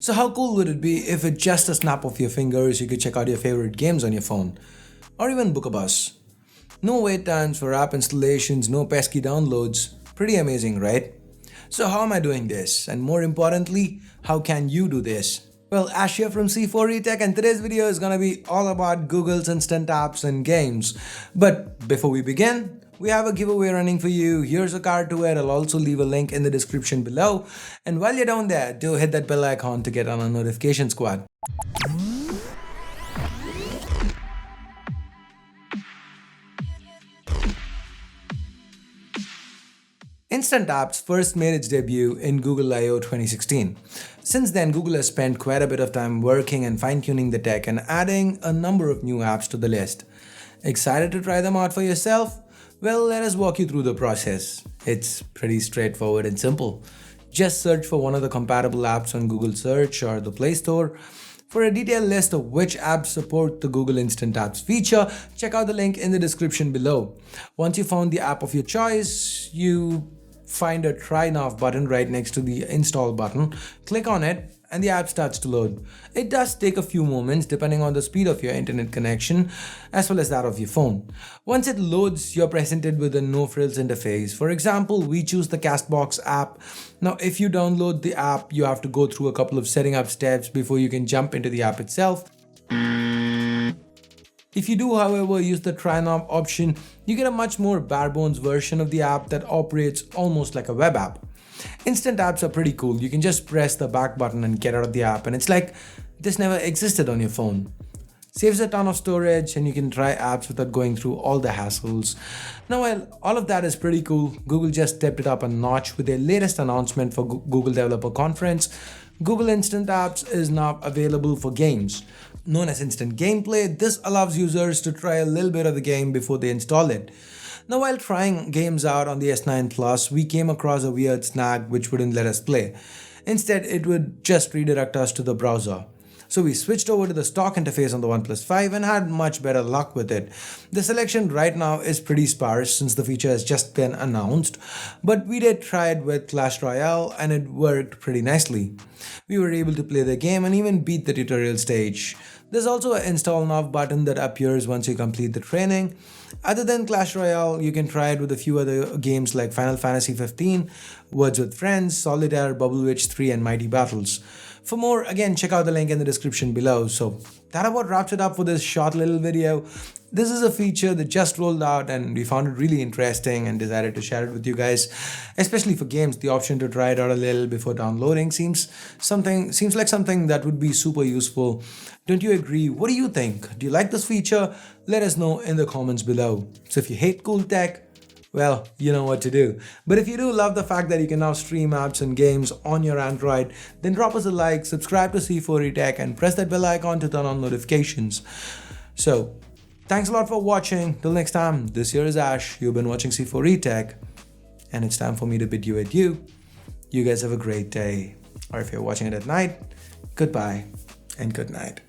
So how cool would it be if with just a snap of your fingers you could check out your favorite games on your phone? Or even book a bus? No wait times for app installations, no pesky downloads. Pretty amazing, right? So how am I doing this? And more importantly, how can you do this? Well, Ash here from C4E Tech, and today's video is gonna be all about Google's instant apps and games. But before we begin, we have a giveaway running for you. Here's a card to it. I'll also leave a link in the description below. And while you're down there, do hit that bell icon to get on our notification squad. Instant Apps first made its debut in Google I/O 2016. Since then, Google has spent quite a bit of time working and fine-tuning the tech and adding a number of new apps to the list. Excited to try them out for yourself? Well, let us walk you through the process. It's pretty straightforward and simple. Just search for one of the compatible apps on Google Search or the Play Store. For a detailed list of which apps support the Google Instant Apps feature, check out the link in the description below. Once you found the app of your choice, you find a Try Now button right next to the Install button. Click on it and the app starts to load. It does take a few moments depending on the speed of your internet connection as well as that of your phone. Once it loads, you're presented with a no-frills interface. For example, we choose the Castbox app. Now, if you download the app, you have to go through a couple of setting up steps before you can jump into the app itself. If you do, however, use the Try Now option, you get a much more bare-bones version of the app that operates almost like a web app. Instant apps are pretty cool. You can just press the back button and get out of the app, and it's like this never existed on your phone. Saves a ton of storage and you can try apps without going through all the hassles. Now, while all of that is pretty cool, Google just stepped it up a notch with their latest announcement for Google Developer Conference. Google Instant Apps is now available for games. Known as Instant Gameplay, this allows users to try a little bit of the game before they install it. Now, while trying games out on the S9 Plus, we came across a weird snag which wouldn't let us play. Instead, it would just redirect us to the browser. So we switched over to the stock interface on the OnePlus 5 and had much better luck with it. The selection right now is pretty sparse since the feature has just been announced, but we did try it with Clash Royale and it worked pretty nicely. We were able to play the game and even beat the tutorial stage. There's also an Install Now button that appears once you complete the training. Other than Clash Royale, you can try it with a few other games like Final Fantasy 15, Words with Friends, Solitaire, Bubble Witch 3 and Mighty Battles. For more, again, check out the link in the description below. So that about wraps it up for this short little video. This is a feature that just rolled out and we found it really interesting and decided to share it with you guys. Especially for games, the option to try it out a little before downloading seems like something that would be super useful. Don't you agree? What do you think? Do you like this feature? Let us know in the comments below. So if you hate cool tech, well, you know what to do. But if you do love the fact that you can now stream apps and games on your Android, then drop us a like, subscribe to C4E Tech and press that bell icon to turn on notifications. So, thanks a lot for watching. Till next time, this here is Ash. You've been watching C4E Tech and it's time for me to bid you adieu. You guys have a great day. Or if you're watching it at night, goodbye and good night.